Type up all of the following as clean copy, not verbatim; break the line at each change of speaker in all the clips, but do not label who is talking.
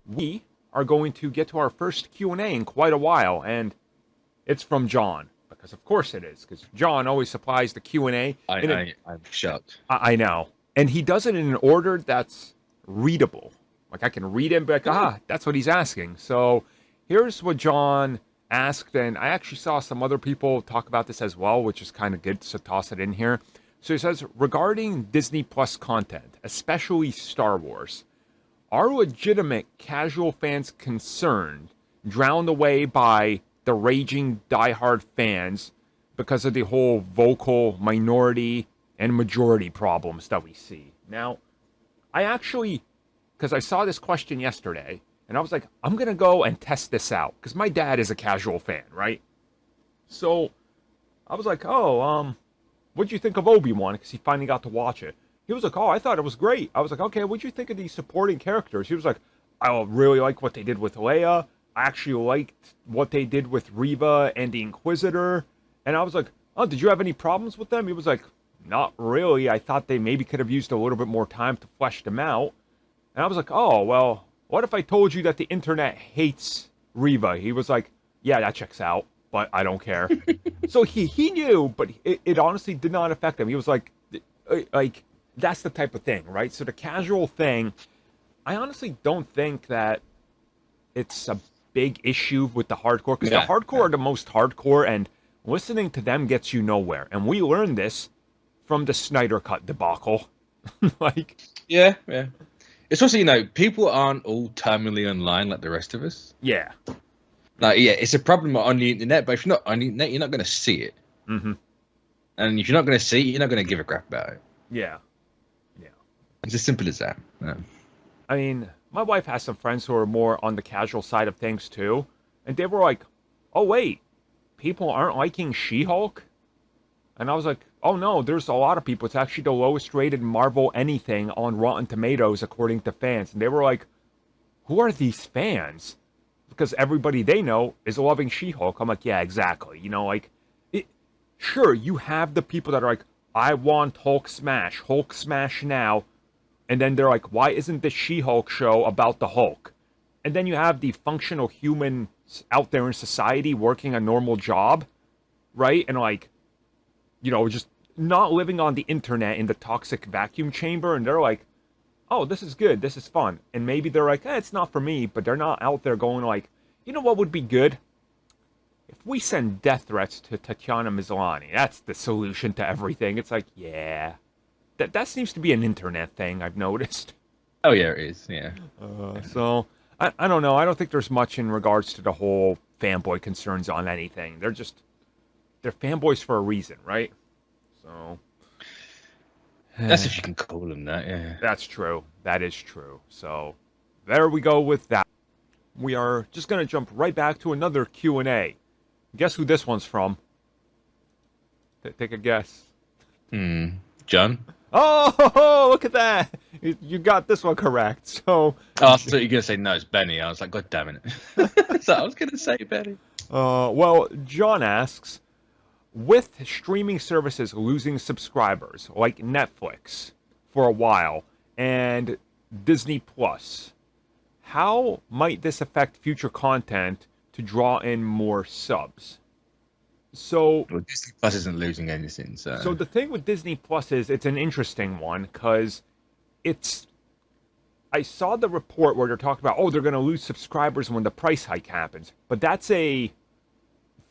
we are going to get to our first Q&A in quite a while, and it's from John, because of course it is, because John always supplies the Q&A.
I'm shocked.
I know. And he does it in an order that's readable. Like, I can read it and be like, that's what he's asking. So here's what John asked, and I actually saw some other people talk about this as well, which is kind of good, so toss it in here. So he says, regarding Disney Plus content, especially Star Wars, are legitimate casual fans concerned, drowned away by the raging diehard fans because of the whole vocal minority and majority problems that we see? Now, I actually, because I saw this question yesterday, and I was like, I'm going to go and test this out, because my dad is a casual fan, right? So I was like, what'd you think of Obi-Wan? Because he finally got to watch it. He was like, I thought it was great. I was like, okay, what'd you think of these supporting characters? He was like, I really like what they did with Leia. I actually liked what they did with Reva and the Inquisitor. And I was like, did you have any problems with them? He was like, not really. I thought they maybe could have used a little bit more time to flesh them out. And I was like, well, what if I told you that the internet hates Reva? He was like, yeah, that checks out, but I don't care. So he knew, but it honestly did not affect him. He was like, that's the type of thing, right? So the casual thing, I honestly don't think that it's a big issue with the hardcore, because the hardcore are the most hardcore, and listening to them gets you nowhere. And we learned this from the Snyder Cut debacle.
Yeah. Especially, people aren't all terminally online like the rest of us.
Yeah.
It's a problem on the internet, but if you're not on the internet, you're not going to see it.
Mm-hmm.
And if you're not going to see it, you're not going to give a crap about it.
Yeah.
It's as simple as that. Yeah.
I mean, my wife has some friends who are more on the casual side of things, too. And they were like, oh, wait, people aren't liking She-Hulk? And I was like, oh, no, there's a lot of people. It's actually the lowest rated Marvel anything on Rotten Tomatoes, according to fans. And they were like, who are these fans? Because everybody they know is loving She-Hulk. I'm like, yeah, exactly. Sure, you have the people that are like, I want Hulk Smash now. And then they're like, why isn't the She-Hulk show about the Hulk? And then you have the functional humans out there in society working a normal job, right? And just not living on the internet in the toxic vacuum chamber. And they're like, oh, this is good, this is fun. And maybe they're like, it's not for me, but they're not out there going like, you know what would be good? If we send death threats to Tatiana Maslany, that's the solution to everything. It's like, yeah. That seems to be an internet thing, I've noticed.
Oh, yeah, it is, yeah.
So, I don't know. I don't think there's much in regards to the whole fanboy concerns on anything. They're fanboys for a reason, right? So...
That's if you can call them that, yeah.
That's true. That is true. So, there we go with that. We are just going to jump right back to another Q&A. Guess who this one's from? Take a guess.
John?
Oh, look at that. You got this one correct. So
I thought you were going to say, no, it's Benny. I was like, God damn it. So I was going to say Benny.
Well, John asks, with streaming services losing subscribers like Netflix for a while and Disney Plus, how might this affect future content to draw in more subs? So,
Disney Plus isn't losing anything. So
the thing with Disney Plus is it's an interesting one, because I saw the report where they're talking about, they're going to lose subscribers when the price hike happens. But that's a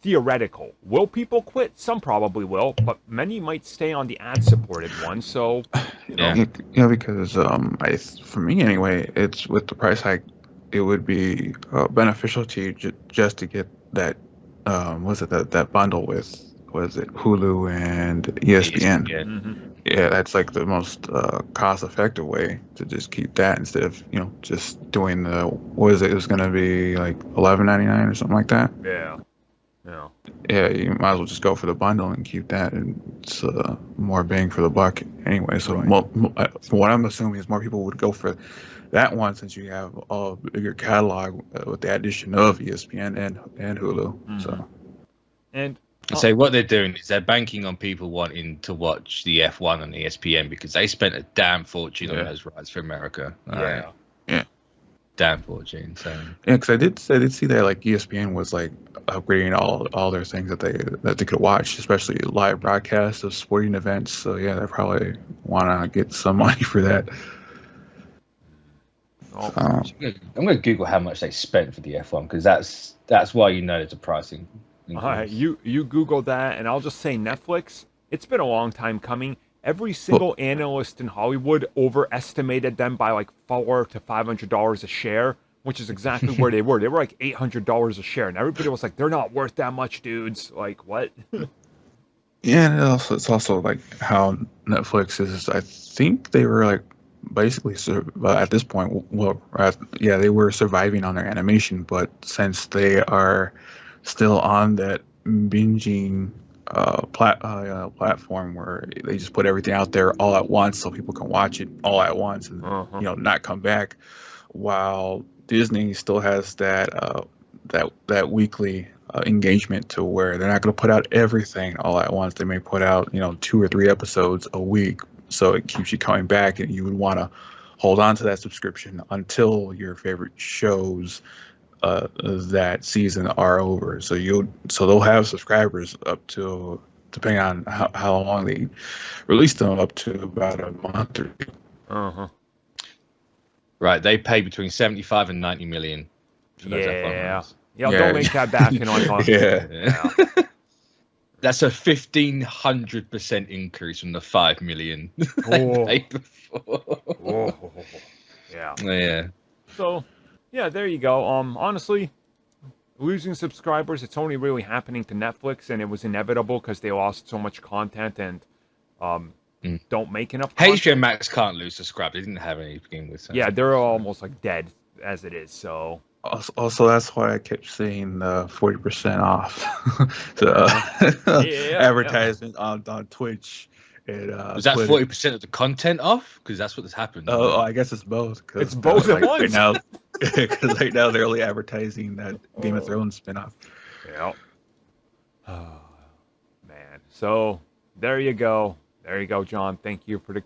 theoretical. Will people quit? Some probably will, but many might stay on the ad-supported one. So,
because for me anyway, it's with the price hike, it would be beneficial to you just to get that. That bundle with Hulu and ESPN?
Mm-hmm.
Yeah, that's like the most cost-effective way to just keep that instead of just doing the it was going to be like $11.99 or something like that. Yeah, you might as well just go for the bundle and keep that, and it's more bang for the buck anyway. So what I'm assuming is more people would go for that one, since you have a bigger catalog with the addition of ESPN and Hulu.
Mm-hmm.
So,
and
so what they're doing is they're banking on people wanting to watch the F1 on ESPN, because they spent a damn fortune on those rights for America.
Yeah.
damn fortune. So
Yeah, because I did see that like ESPN was like upgrading all their things that they could watch, especially live broadcasts of sporting events. So yeah, they probably want to get some money for that.
Oh,
Um,
I'm gonna Google how much they spent for the F1 because that's why you know there's a pricing.
all right, you Google that, and I'll just say Netflix. It's been a long time coming. Every single analyst in Hollywood overestimated them by like $400 to $500 a share, which is exactly where they were. They were like $800 a share, and everybody was like, "They're not worth that much, dudes." Like, what?
yeah, and it's also like how Netflix is. I think they were like basically at this point, yeah, they were surviving on their animation, but since they are still on that binging platform where they just put everything out there all at once so people can watch it all at once and not come back, while Disney still has that weekly engagement to where they're not going to put out everything all at once. They may put out 2 or 3 episodes a week, so it keeps you coming back, and you would want to hold on to that subscription until your favorite shows that season are over. So they'll have subscribers up to, depending on how long they release them, up to about a month or 2.
Right, they pay between 75 and 90 million. For those F1
Yeah.
runs.
Yeah, don't make that back in like
Yeah.
That's a 1,500% increase from the 5 million
Oh.
they paid before.
Oh. Yeah.
Yeah.
So, yeah, there you go. Honestly, losing subscribers, it's only really happening to Netflix, and it was inevitable because they lost so much content and don't make enough content.
HBO Max can't lose subscribers. They didn't have any to begin with. So.
Yeah, they're almost like dead as it is. So
Also, that's why I kept seeing the 40% off advertisement on Twitch. And,
was that 40% of the content off? Because that's what's happened.
Oh, I guess it's both.
It's both at once.
Right now, because right now they're only advertising that Game of Thrones spinoff.
Yeah. Oh, man. So there you go. There you go, John. Thank you for the